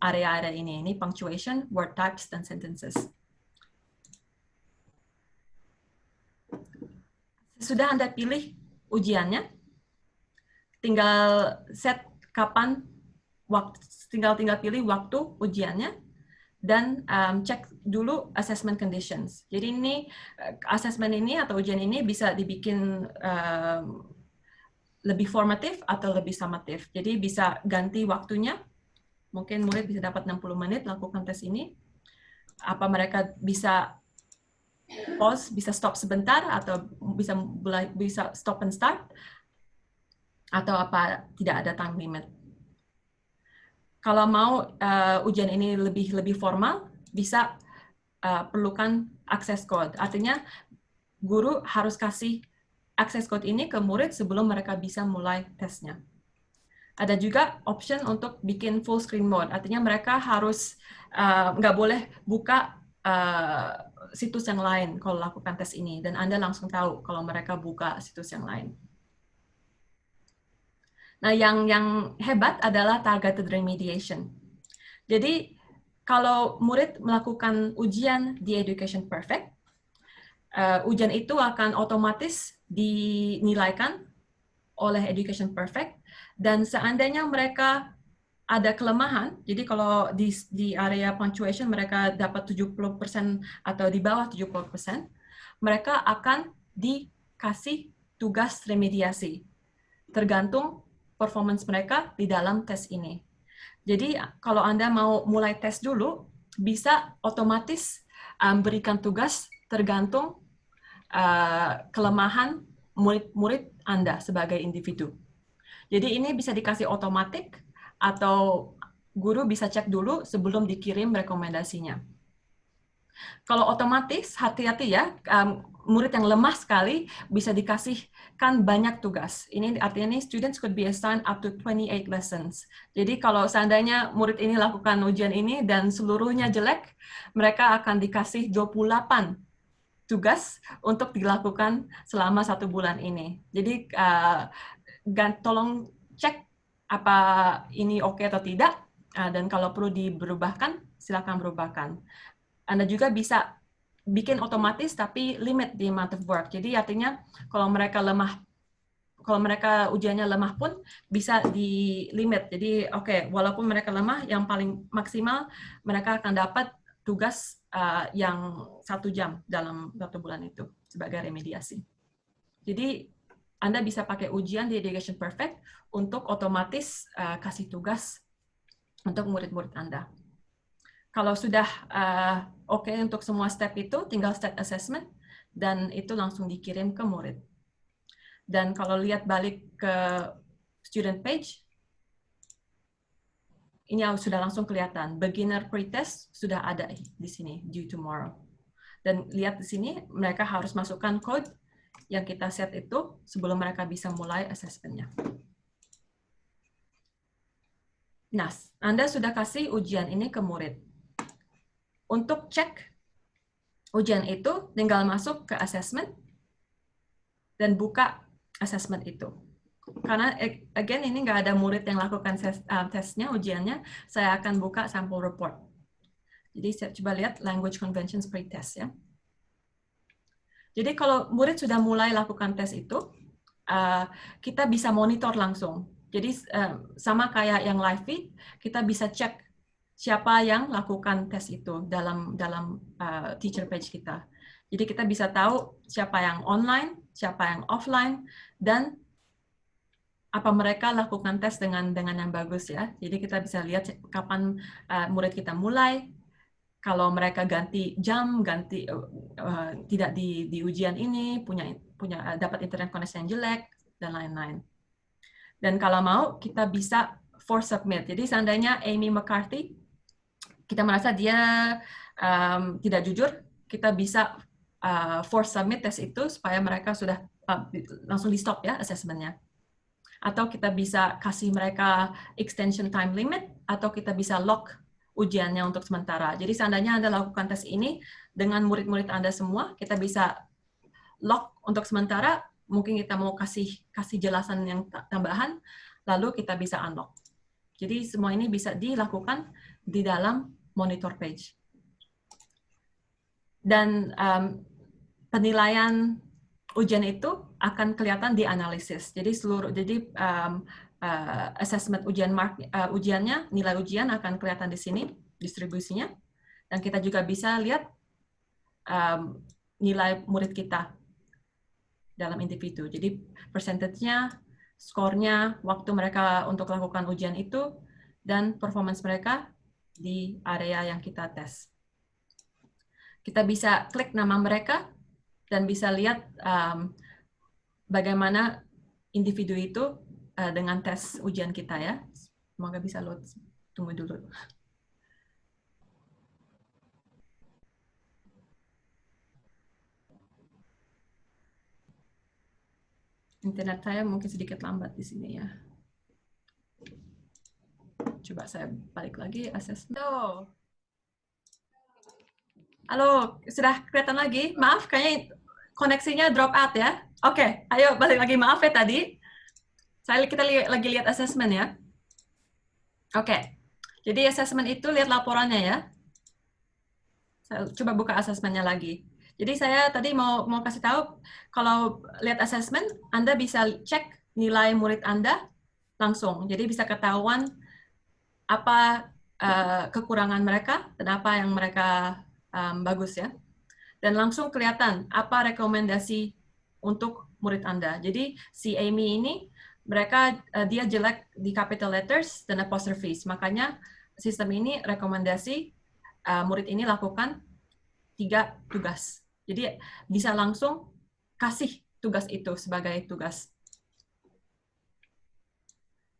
area-area ini. Ini punctuation, word types, dan sentences. Sudah Anda pilih ujiannya, tinggal set kapan, tinggal pilih waktu ujiannya, dan cek dulu assessment conditions. Jadi ini assessment ini atau ujian ini bisa dibikin lebih formatif atau lebih summative. Jadi bisa ganti waktunya. Mungkin murid bisa dapat 60 menit lakukan tes ini. Apa mereka bisa pause, bisa stop sebentar, atau bisa stop and start, atau apa tidak ada time limit. Kalau mau ujian ini lebih formal, bisa perlukan access code. Artinya guru harus kasih access code ini ke murid sebelum mereka bisa mulai tesnya. Ada juga option untuk bikin full screen mode. Artinya mereka harus nggak boleh buka situs yang lain kalau lakukan tes ini, dan Anda langsung tahu kalau mereka buka situs yang lain. Nah, yang hebat adalah targeted remediation. Jadi, kalau murid melakukan ujian di Education Perfect, ujian itu akan otomatis dinilaikan oleh Education Perfect, dan seandainya mereka ada kelemahan, jadi kalau di area punctuation mereka dapat 70% atau di bawah 70%, mereka akan dikasih tugas remediasi, tergantung performance mereka di dalam tes ini. Jadi kalau Anda mau mulai tes dulu, bisa otomatis berikan tugas tergantung kelemahan murid-murid Anda sebagai individu. Jadi ini bisa dikasih otomatis, atau guru bisa cek dulu sebelum dikirim rekomendasinya. Kalau otomatis, hati-hati ya, murid yang lemah sekali bisa dikasihkan banyak tugas. Ini artinya students could be assigned up to 28 lessons. Jadi kalau seandainya murid ini lakukan ujian ini dan seluruhnya jelek, mereka akan dikasih 28 tugas untuk dilakukan selama 1 bulan ini. Jadi tolong cek apa ini oke atau tidak, dan kalau perlu diberubahkan, silakan berubahkan. Anda juga bisa bikin otomatis tapi limit the amount of work. Jadi artinya kalau mereka lemah, kalau mereka ujiannya lemah pun bisa di limit. Jadi walaupun mereka lemah, yang paling maksimal mereka akan dapat tugas yang 1 jam dalam 1 bulan itu sebagai remediasi. Jadi Anda bisa pakai ujian di Education Perfect untuk otomatis kasih tugas untuk murid-murid Anda. Kalau sudah oke untuk semua step itu, tinggal start assessment, dan itu langsung dikirim ke murid. Dan kalau lihat balik ke student page, ini sudah langsung kelihatan. Beginner pretest sudah ada di sini, due tomorrow. Dan lihat di sini, mereka harus masukkan code yang kita set itu sebelum mereka bisa mulai assessment-nya. Nah, Anda sudah kasih ujian ini ke murid. Untuk cek ujian itu, tinggal masuk ke assessment dan buka assessment itu. Karena, again, ini nggak ada murid yang lakukan tesnya, ujiannya, saya akan buka sampel report. Jadi, saya coba lihat language conventions pre-test ya. Jadi, kalau murid sudah mulai lakukan tes itu, kita bisa monitor langsung. Jadi, sama kayak yang live feed, kita bisa cek siapa yang lakukan tes itu dalam teacher page kita. Jadi, kita bisa tahu siapa yang online, siapa yang offline, dan apa mereka lakukan tes dengan yang bagus ya. Jadi kita bisa lihat kapan murid kita mulai, kalau mereka ganti jam, tidak di ujian ini, dapat internet connection yang jelek, dan lain-lain. Dan kalau mau, kita bisa force submit. Jadi seandainya Amy McCarthy, kita merasa dia tidak jujur, kita bisa force submit tes itu supaya mereka sudah langsung di stop ya assessment-nya. Atau kita bisa kasih mereka extension time limit, atau kita bisa lock ujiannya untuk sementara. Jadi seandainya Anda lakukan tes ini dengan murid-murid Anda semua, kita bisa lock untuk sementara, mungkin kita mau kasih jelasan yang tambahan, lalu kita bisa unlock. Jadi semua ini bisa dilakukan di dalam monitor page. Dan penilaian ujian itu akan kelihatan di analisis. Jadi assessment ujiannya, nilai ujian akan kelihatan di sini distribusinya, dan kita juga bisa lihat nilai murid kita dalam individu. Jadi persentasenya, skornya, waktu mereka untuk lakukan ujian itu, dan performance mereka di area yang kita tes. Kita bisa klik nama mereka dan bisa lihat bagaimana individu itu dengan tes ujian kita ya. Semoga bisa load. Tunggu dulu. Internet saya mungkin sedikit lambat di sini ya. Coba saya balik lagi assessment. Halo, sudah kelihatan lagi? Maaf, kayaknya koneksinya drop out ya. Oke, ayo balik lagi. Maaf ya tadi. Kita lagi lihat assessment ya. Oke, jadi assessment itu lihat laporannya ya. Saya coba buka assessment-nya lagi. Jadi saya tadi mau kasih tahu, kalau lihat assessment, Anda bisa cek nilai murid Anda langsung. Jadi bisa ketahuan apa kekurangan mereka dan apa yang mereka bagus ya. Dan langsung kelihatan apa rekomendasi untuk murid Anda. Jadi si Amy ini, dia jelek di capital letters dan apostrophes. Makanya sistem ini rekomendasi murid ini lakukan 3 tugas. Jadi bisa langsung kasih tugas itu sebagai tugas.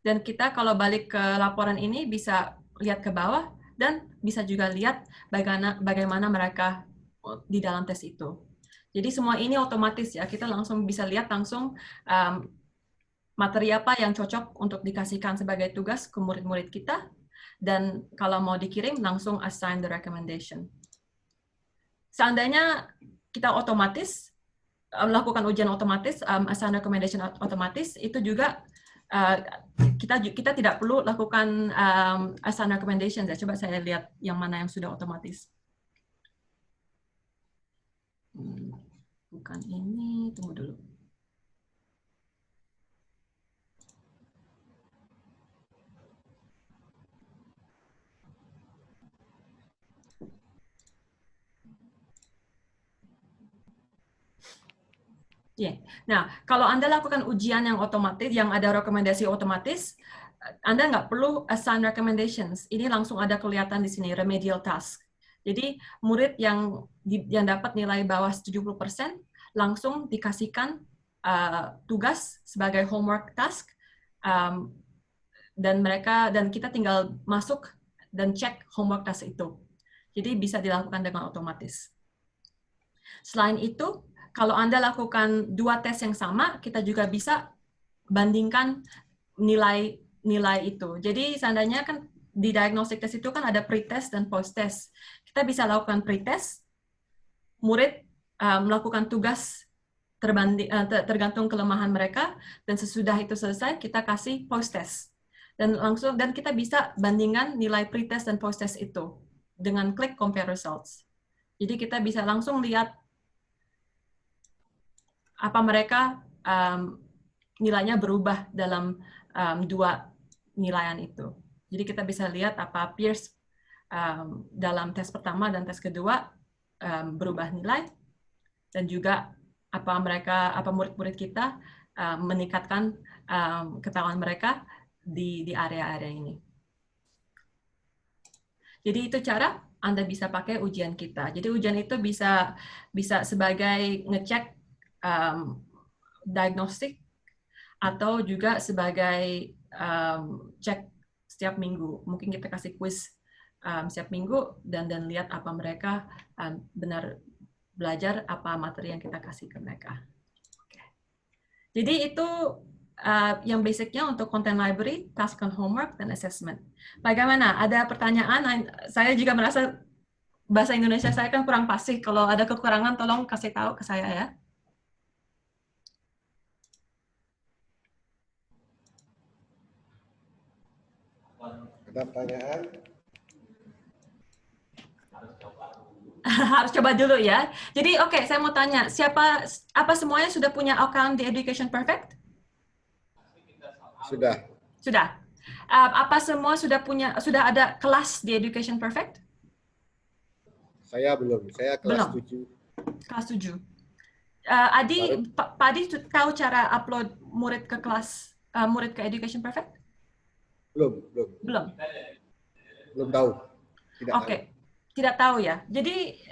Dan kita kalau balik ke laporan ini bisa lihat ke bawah dan bisa juga lihat bagaimana mereka di dalam tes itu. Jadi semua ini otomatis ya, kita langsung bisa lihat langsung materi apa yang cocok untuk dikasihkan sebagai tugas ke murid-murid kita, dan kalau mau dikirim langsung assign the recommendation. Seandainya kita otomatis melakukan ujian otomatis, assign recommendation otomatis, itu juga kita tidak perlu lakukan assign recommendations ya. Coba saya lihat yang mana yang sudah otomatis. Bukan ini, tunggu dulu. Yeah. Nah, kalau Anda lakukan ujian yang otomatis, yang ada rekomendasi otomatis, Anda nggak perlu assign recommendations. Ini langsung ada kelihatan di sini, remedial task. Jadi, murid yang dapat nilai bawah 70% langsung dikasihkan tugas sebagai homework task, dan kita tinggal masuk dan cek homework task itu. Jadi bisa dilakukan dengan otomatis. Selain itu, kalau Anda lakukan 2 tes yang sama, kita juga bisa bandingkan nilai itu. Jadi seandainya kan di diagnostic test itu kan ada pre-test dan post-test. Kita bisa lakukan pre-test, murid melakukan tugas tergantung kelemahan mereka, dan sesudah itu selesai kita kasih post-test. Dan kita bisa bandingkan nilai pre-test dan post-test itu dengan klik compare results. Jadi kita bisa langsung lihat apa mereka nilainya berubah dalam 2 nilaian itu. Jadi kita bisa lihat apa peers dalam tes pertama dan tes kedua berubah nilai, dan juga apa murid-murid kita meningkatkan ketahuan mereka di area-area ini. Jadi itu cara Anda bisa pakai ujian kita. Jadi ujian itu bisa sebagai ngecek diagnostik, atau juga sebagai cek setiap minggu. Mungkin kita kasih quiz setiap minggu dan lihat apa mereka benar belajar apa materi yang kita kasih ke mereka. Oke. Jadi itu yang basicnya untuk content library, task and homework, dan assessment. Bagaimana? Ada pertanyaan? Saya juga merasa bahasa Indonesia saya kan kurang fasih. Kalau ada kekurangan, tolong kasih tahu ke saya ya. Ada pertanyaan? Harus coba dulu ya. Jadi oke, saya mau tanya, apa semuanya sudah punya account di Education Perfect? Sudah. Sudah. Apa semua sudah ada kelas di Education Perfect? Saya belum. Saya kelas Belum. 7. Kelas 7. Pak Adi tahu cara upload murid ke kelas, murid ke Education Perfect? Belum. Belum tahu. Oke. Tidak tahu ya. Jadi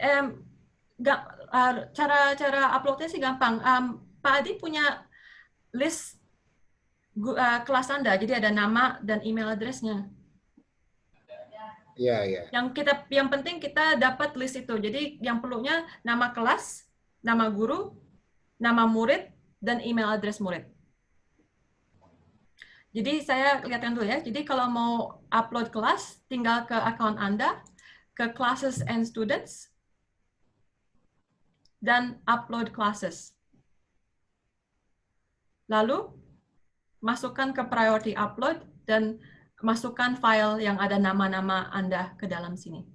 cara uploadnya sih gampang. Pak Adi punya list kelas Anda, jadi ada nama dan email address-nya. Iya. Yang penting kita dapat list itu. Jadi yang perlunya nama kelas, nama guru, nama murid, dan email address murid. Jadi saya lihatkan dulu ya. Jadi kalau mau upload kelas, tinggal ke account Anda, ke classes and students, dan upload classes. Lalu masukkan ke priority upload dan masukkan file yang ada nama-nama Anda ke dalam sini.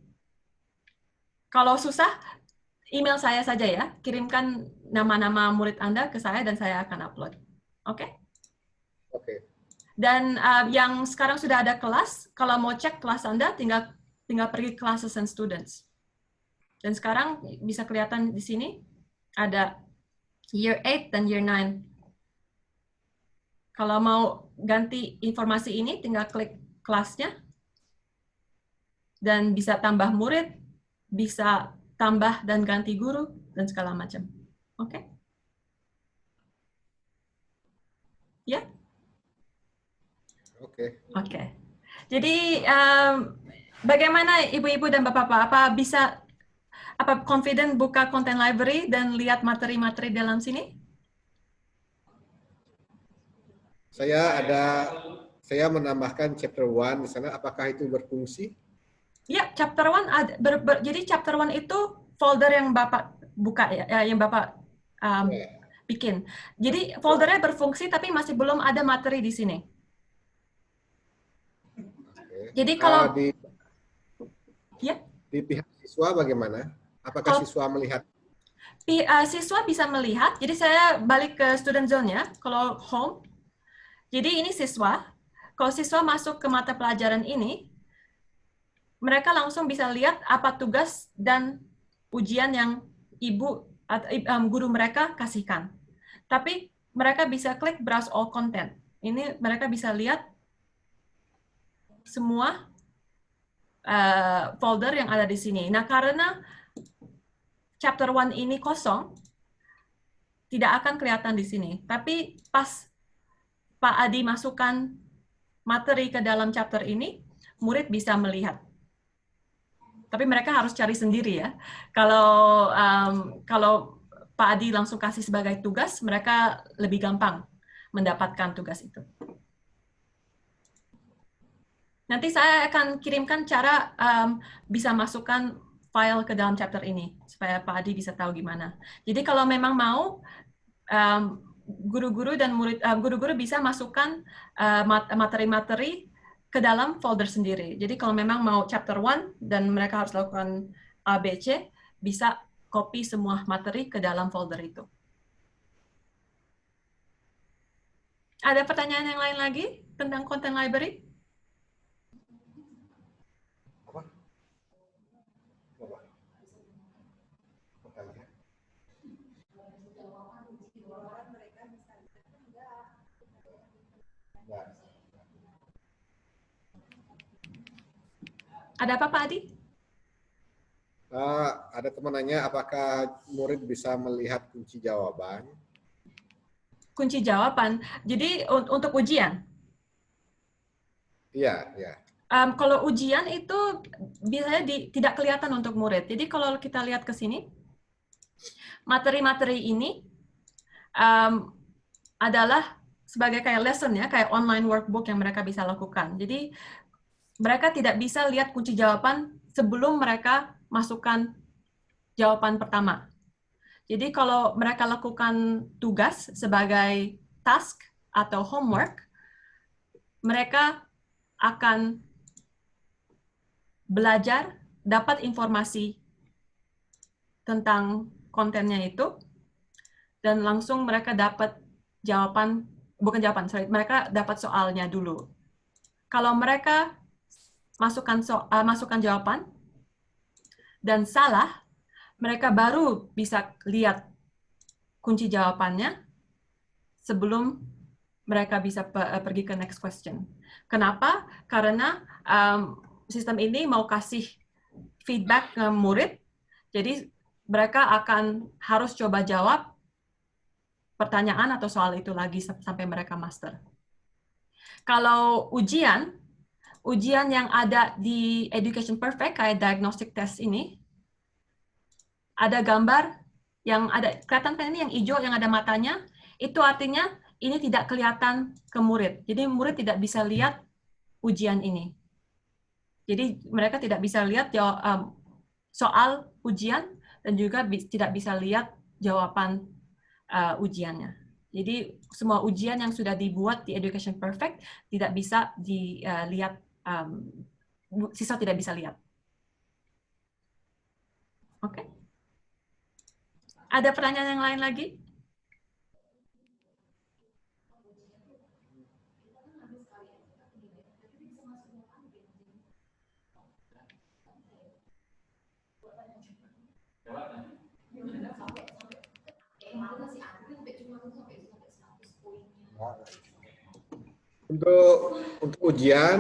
Kalau susah, email saya saja ya. Kirimkan nama-nama murid Anda ke saya dan saya akan upload. Oke? Oke. Dan yang sekarang sudah ada kelas, kalau mau cek kelas Anda, tinggal pergi classes and students. Dan sekarang bisa kelihatan di sini ada year 8 dan year 9. Kalau mau ganti informasi ini, tinggal klik kelasnya, dan bisa tambah murid, bisa tambah dan ganti guru, dan segala macam. Oke? Ya? Oke. Jadi, bagaimana ibu-ibu dan bapak-bapak? Apa confident buka content library dan lihat materi-materi dalam sini? Saya menambahkan chapter 1 di sana. Apakah itu berfungsi? Ya, chapter 1 ada. Jadi chapter 1 itu folder yang Bapak buka ya, yang Bapak bikin. Jadi foldernya berfungsi tapi masih belum ada materi di sini. Jadi kalau di pihak siswa bagaimana? Apakah siswa melihat? Siswa bisa melihat. Jadi saya balik ke student zone-nya. Kalau home, jadi ini siswa. Kalau siswa masuk ke mata pelajaran ini, mereka langsung bisa lihat apa tugas dan ujian yang guru mereka kasihkan. Tapi mereka bisa klik browse all content. Ini mereka bisa lihat semua folder yang ada di sini. Nah, karena chapter 1 ini kosong, tidak akan kelihatan di sini. Tapi pas Pak Adi masukkan materi ke dalam chapter ini, murid bisa melihat. Tapi mereka harus cari sendiri ya. Kalau Pak Adi langsung kasih sebagai tugas, mereka lebih gampang mendapatkan tugas itu. Nanti saya akan kirimkan cara bisa masukkan file ke dalam chapter ini, supaya Pak Adi bisa tahu gimana. Jadi kalau memang mau, guru-guru dan murid, guru-guru bisa masukkan materi-materi ke dalam folder sendiri. Jadi kalau memang mau chapter 1 dan mereka harus lakukan A, B, C, bisa copy semua materi ke dalam folder itu. Ada pertanyaan yang lain lagi tentang content library? Ada apa, Pak Adi? Ada teman nanya, apakah murid bisa melihat kunci jawaban? Kunci jawaban. Jadi untuk ujian? Iya, iya. Kalau ujian itu biasanya tidak kelihatan untuk murid. Jadi kalau kita lihat ke sini, materi-materi ini adalah sebagai kayak lesson ya, kayak online workbook yang mereka bisa lakukan. Jadi mereka tidak bisa lihat kunci jawaban sebelum mereka masukkan jawaban pertama. Jadi kalau mereka lakukan tugas sebagai task atau homework, mereka akan belajar, dapat informasi tentang kontennya itu, dan langsung mereka dapat jawaban, mereka dapat soalnya dulu. Kalau mereka masukkan jawaban dan salah, mereka baru bisa lihat kunci jawabannya sebelum mereka bisa pergi ke next question. Kenapa? Karena sistem ini mau kasih feedback ke murid, jadi mereka akan harus coba jawab pertanyaan atau soal itu lagi sampai mereka master. Kalau ujian yang ada di Education Perfect, kayak diagnostic test ini, ada gambar yang ada, kelihatan kan ini yang hijau yang ada matanya, itu artinya ini tidak kelihatan ke murid. Jadi murid tidak bisa lihat ujian ini. Jadi mereka tidak bisa lihat soal ujian dan juga tidak bisa lihat jawaban ujiannya. Jadi semua ujian yang sudah dibuat di Education Perfect tidak bisa dilihat, siswa tidak bisa lihat. Oke? Ada pertanyaan yang lain lagi? Untuk ujian,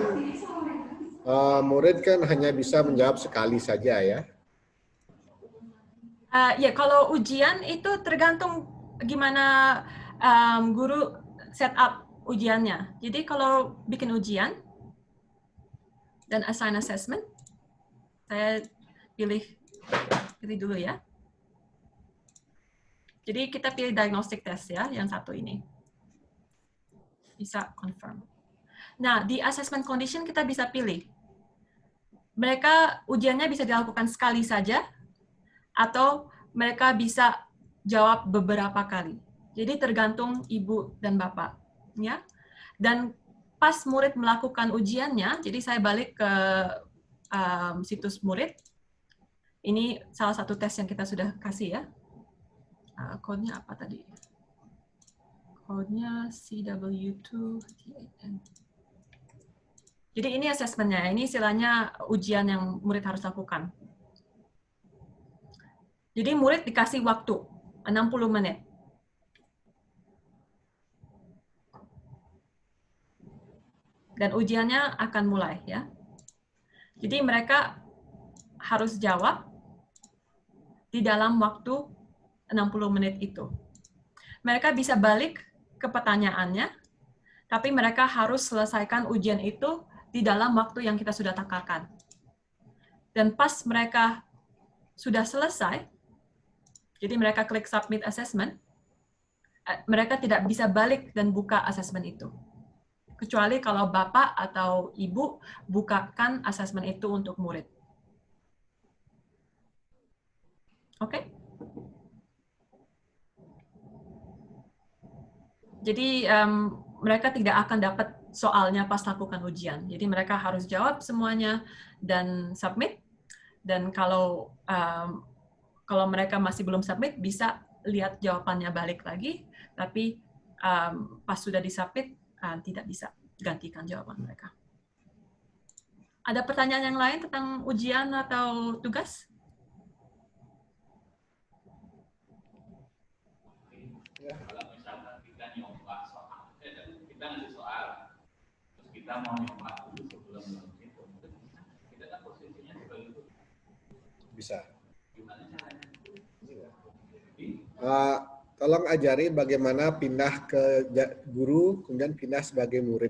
murid kan hanya bisa menjawab sekali saja ya. Ya, kalau ujian itu tergantung gimana guru set up ujiannya. Jadi kalau bikin ujian dan assign assessment, saya pilih dulu ya. Jadi kita pilih diagnostic test ya, yang satu ini. Bisa confirm. Nah, di assessment condition kita bisa pilih. Mereka ujiannya bisa dilakukan sekali saja, atau mereka bisa jawab beberapa kali. Jadi tergantung ibu dan bapak. Ya. Dan pas murid melakukan ujiannya, jadi saya balik ke situs murid. Ini salah satu tes yang kita sudah kasih ya. Kodenya apa tadi? Kodenya CW2T8N. Jadi ini assessment-nya, ini istilahnya ujian yang murid harus lakukan. Jadi murid dikasih waktu 60 menit. Dan ujiannya akan mulai ya. Jadi mereka harus jawab di dalam waktu 60 menit itu. mereka bisa balik ke pertanyaannya, tapi mereka harus selesaikan ujian itu di dalam waktu yang kita sudah tetapkan. Dan pas mereka sudah selesai, jadi mereka klik submit assessment, mereka tidak bisa balik dan buka assessment itu. Kecuali kalau Bapak atau Ibu bukakan assessment itu untuk murid. Oke? Jadi mereka tidak akan dapat soalnya pas lakukan ujian. Jadi mereka harus jawab semuanya dan submit. Dan kalau mereka masih belum submit, bisa lihat jawabannya balik lagi. Tapi pas sudah disubmit, tidak bisa gantikan jawaban mereka. Ada pertanyaan yang lain tentang ujian atau tugas? Kalau misalkan kita nyoba soal, kita ngasih soal, terus kita mau nyoba dulu sebelum melakukan itu, kita kan posisinya sebagai itu. Bisa. Gimana caranya? Tolong ajari bagaimana pindah ke guru, kemudian pindah sebagai murid.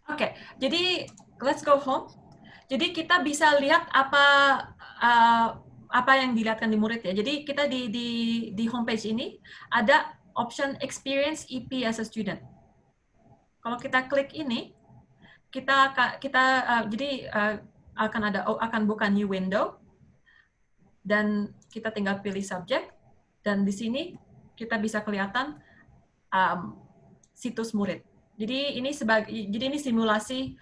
Oke, jadi let's go home. Jadi kita bisa lihat apa yang dilihatkan di murid ya. Jadi kita di homepage ini ada option experience EP as a student. Kalau kita klik ini, akan buka new window dan kita tinggal pilih subject dan di sini kita bisa kelihatan situs murid. Jadi ini simulasi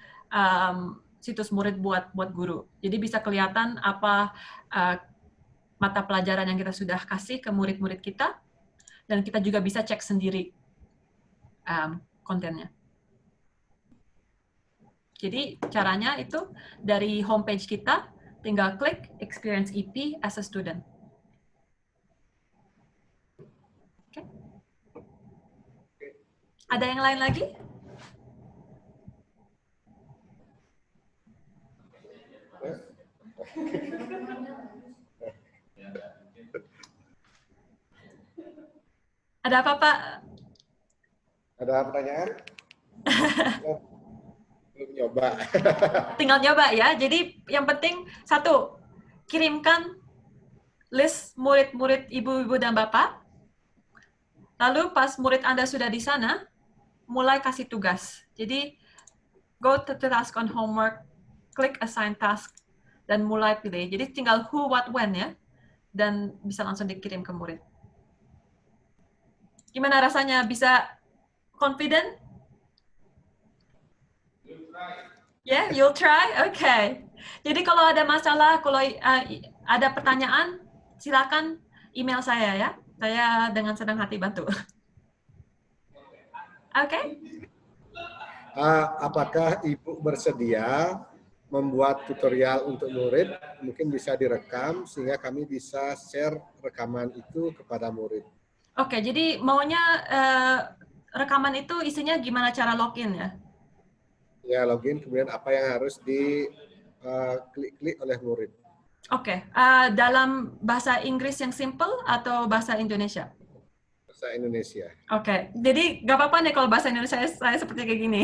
situs murid buat guru. Jadi bisa kelihatan apa mata pelajaran yang kita sudah kasih ke murid-murid kita, dan kita juga bisa cek sendiri kontennya. Jadi caranya itu dari homepage kita, tinggal klik Experience EP as a Student. Okay. Ada yang lain lagi? Ada apa, Pak? Ada pertanyaan? Belum nyoba. Tinggal nyoba ya. Jadi yang penting satu, kirimkan list murid-murid ibu-ibu dan bapak. Lalu pas murid Anda sudah di sana, mulai kasih tugas. Jadi go to the task on homework, klik assign task, dan mulai pilih. Jadi tinggal who, what, when ya. Dan bisa langsung dikirim ke murid. Gimana rasanya? Bisa confident? Yeah, you'll try? Okay. Jadi kalau ada masalah, kalau ada pertanyaan, silakan email saya ya. Saya dengan senang hati bantu. Oke? Apakah Ibu bersedia membuat tutorial untuk murid? Mungkin bisa direkam sehingga kami bisa share rekaman itu kepada murid. Oke, jadi maunya rekaman itu isinya gimana cara login ya? Ya, login, kemudian apa yang harus diklik-klik oleh murid. Oke, dalam bahasa Inggris yang simple atau bahasa Indonesia? Bahasa Indonesia. Oke, jadi nggak apa-apa nih kalau bahasa Indonesia saya seperti kayak gini.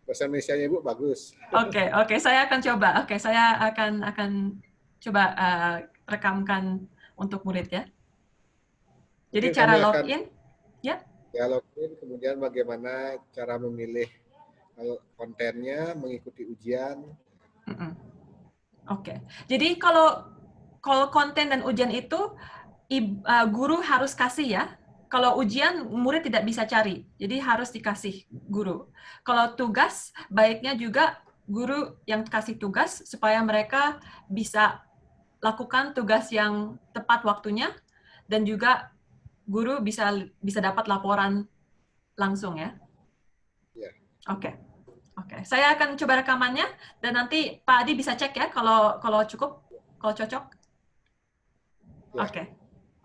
Bahasa Indonesia-nya Ibu bagus. Oke, saya akan coba. Oke, saya akan coba rekamkan untuk murid ya. Jadi Mungkin cara kami akan, login, ya? Ya, login, kemudian bagaimana cara memilih kontennya, mengikuti ujian. Oke, jadi kalau konten dan ujian itu guru harus kasih ya. Kalau ujian murid tidak bisa cari, jadi harus dikasih guru. Kalau tugas, baiknya juga guru yang kasih tugas supaya mereka bisa lakukan tugas yang tepat waktunya dan juga guru bisa dapat laporan langsung ya. Ya. Oke. Saya akan coba rekamannya dan nanti Pak Adi bisa cek ya kalau cukup, kalau cocok. Ya.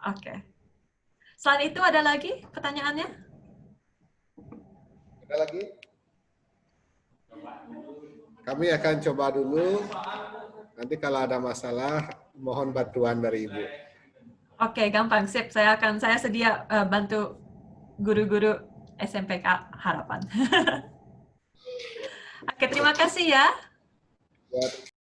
Oke. Selain itu ada lagi pertanyaannya? Ada lagi? Kami akan coba dulu. Nanti kalau ada masalah, mohon bantuan dari Ibu. Oke, gampang, sip. Saya sedia bantu guru-guru SMPK Harapan. Oke, terima kasih ya. Ya,